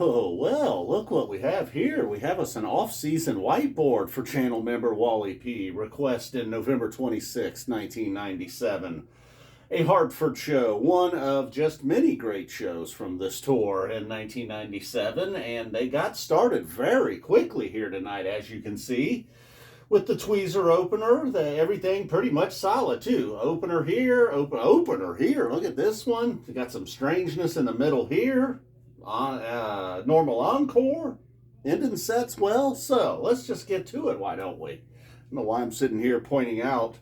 Oh, well, look what we have here. We have us an off-season whiteboard for channel member Wally P. Request in November 26, 1997. A Hartford show, one of just many great shows from this tour in 1997, and they got started very quickly here tonight, as you can see. With the tweezer opener, everything pretty much solid too. Opener here, opener here. Look at this one. We got some strangeness in the middle here. Normal encore, ending sets well. So let's just get to it, why don't we? I don't know why I'm sitting here pointing out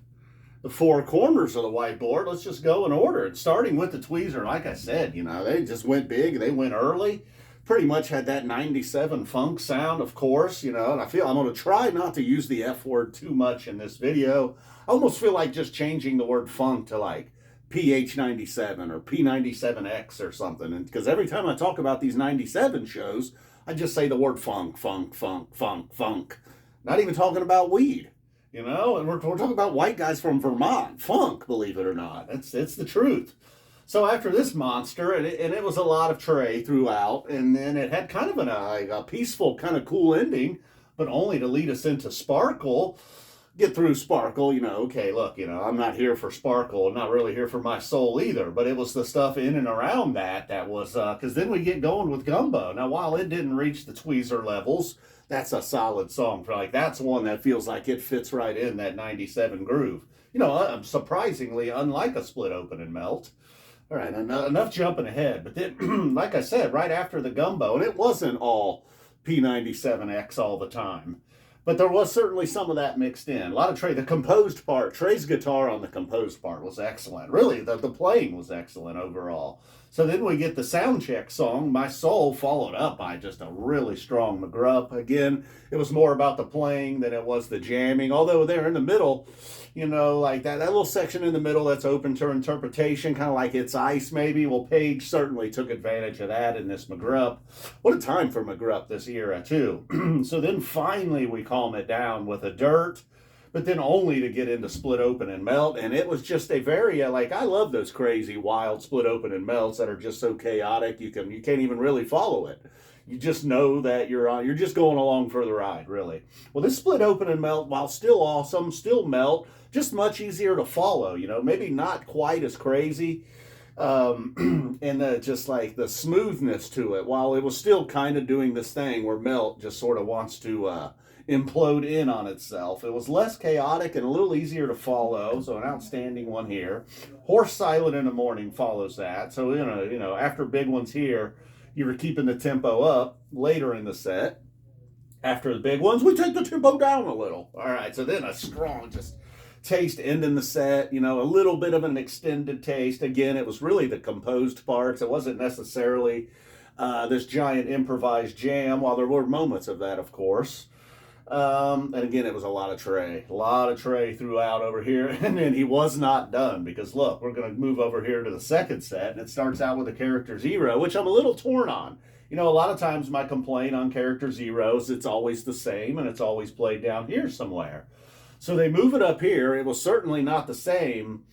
the four corners of the whiteboard. Let's just go in order. And starting with the tweezer, like I said, they just went big. They went early. Pretty much had that 97 funk sound, of course, and I feel I'm going to try not to use the F word too much in this video. I almost feel like just changing the word funk to like PH97 or P97X or something. And because every time I talk about these 97 shows, I just say the word funk, funk, funk, funk, funk. Not even talking about weed, and we're talking about white guys from Vermont. Funk, believe it or not. It's the truth. So after this monster, and it was a lot of Trey throughout, and then it had kind of a peaceful, kind of cool ending, but only to lead us into Sparkle. Get through Sparkle, okay, look, I'm not here for Sparkle, I'm not really here for my soul either, but it was the stuff in and around that was, because then we get going with Gumbo. Now, while it didn't reach the tweezer levels, that's a solid song. That's one that feels like it fits right in that 97 groove. Surprisingly, unlike a Split Open and Melt. All right, enough jumping ahead. But then, like I said, right after the Gumbo, and it wasn't all P97X all the time, but there was certainly some of that mixed in. A lot of Trey, the composed part, Trey's guitar on the composed part was excellent. Really, the playing was excellent overall. So then we get the sound check song, My Soul, followed up by just a really strong McGrupp. Again, it was more about the playing than it was the jamming. Although there in the middle, like that little section in the middle that's open to interpretation, kind of like It's Ice maybe. Well, Page certainly took advantage of that in this McGrupp. What a time for McGrupp this era, too. So then finally we calm it down with a Dirt, but then only to get into Split Open and Melt. And it was just a very, I love those crazy, wild Split Open and Melts that are just so chaotic, you can't even really follow it. You just know that you're just going along for the ride, really. Well, this Split Open and Melt, while still awesome, still Melt, just much easier to follow, maybe not quite as crazy. And just like the smoothness to it, while it was still kind of doing this thing where Melt just sort of wants to implode in on itself. It was less chaotic and a little easier to follow, so an outstanding one here. Horse Silent in the Morning follows that. So, after big ones here, you were keeping the tempo up later in the set. After the big ones, we take the tempo down a little. All right, so then a strong just taste ending the set, a little bit of an extended taste. Again, it was really the composed parts. It wasn't necessarily this giant improvised jam, while there were moments of that, of course. And again, it was a lot of Trey throughout over here. And then he was not done, because look, we're going to move over here to the second set, and it starts out with the Character Zero, which I'm a little torn on. A lot of times my complaint on Character Zeros, it's always the same and it's always played down here somewhere. So they move it up here. It was certainly not the same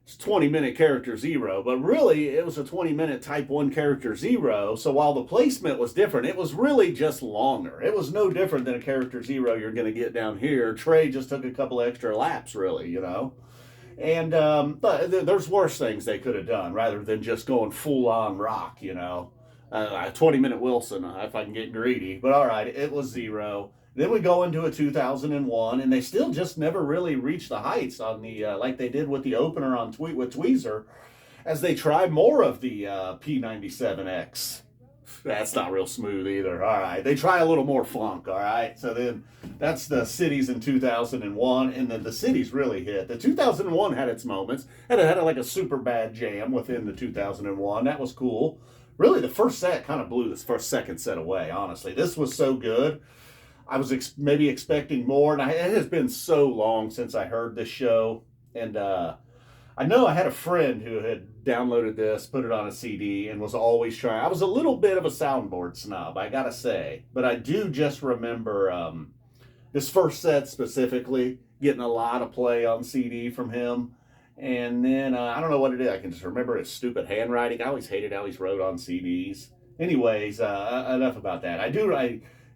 20-minute Character Zero, but really it was a 20-minute Type 1 Character Zero. So while the placement was different, it was really just longer. It was no different than a Character Zero you're going to get down here. Trey just took a couple extra laps, really, And but there's worse things they could have done rather than just going full-on rock, a 20-minute Wilson, if I can get greedy. But all right, it was Zero. Then we go into a 2001, and they still just never really reach the heights on the like they did with the opener on with Tweezer, as they try more of the P97X. That's not real smooth either. All right, they try a little more funk. All right, so then that's the Cities in 2001, and then the Cities really hit. The 2001 had its moments. Had like a super bad jam within the 2001. That was cool. Really, the first set kind of blew this second set away. Honestly, this was so good. I was maybe expecting more, and it has been so long since I heard this show, and I know I had a friend who had downloaded this, put it on a CD, and was always trying. I was a little bit of a soundboard snob, I gotta say, but I do just remember this first set specifically getting a lot of play on CD from him, and then I don't know what it is. I can just remember his stupid handwriting. I always hated how he's wrote on CDs. Anyways, enough about that.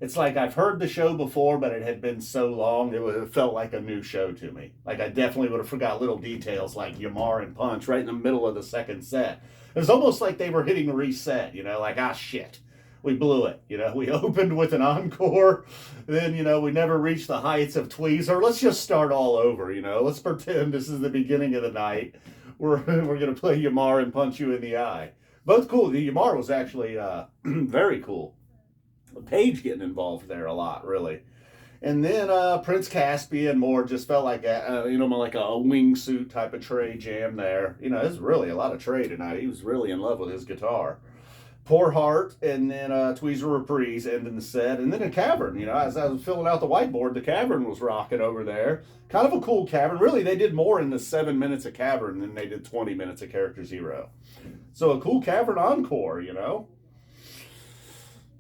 It's like I've heard the show before, but it had been so long, it felt like a new show to me. Like I definitely would have forgot little details like Yamar and Punch right in the middle of the second set. It was almost like they were hitting reset, like, ah, shit, we blew it. We opened with an encore, then, we never reached the heights of Tweezer. Let's just start all over, let's pretend this is the beginning of the night. We're going to play Yamar and Punch You in the Eye. Both cool. The Yamar was actually very cool. Paige getting involved there a lot, really. And then Prince Caspian more just felt like like a wingsuit type of Trey jam there. It's really a lot of Trey tonight. He was really in love with his guitar. Poor Heart, and then Tweezer Reprise ending the set, and then a Cavern. As I was filling out the whiteboard, the Cavern was rocking over there. Kind of a cool Cavern. Really, they did more in the 7 minutes of Cavern than they did 20 minutes of Character Zero. So a cool Cavern encore,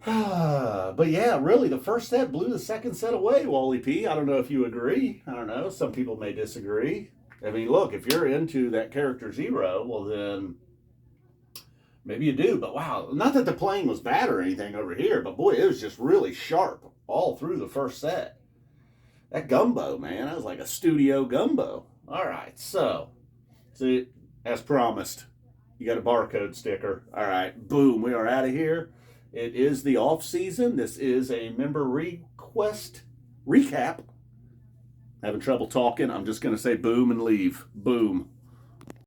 But yeah, really, the first set blew the second set away, Wally P. I don't know if you agree. I don't know. Some people may disagree. I mean, look, if you're into that Character Zero, well then maybe you do. But wow, not that the playing was bad or anything over here, but boy, it was just really sharp all through the first set. That gumbo, man, that was like a studio gumbo. All right, so see, as promised, you got a barcode sticker. All right, boom, we are out of here. It is the off season. This is a member request recap. Having trouble talking. I'm just going to say boom and leave. Boom.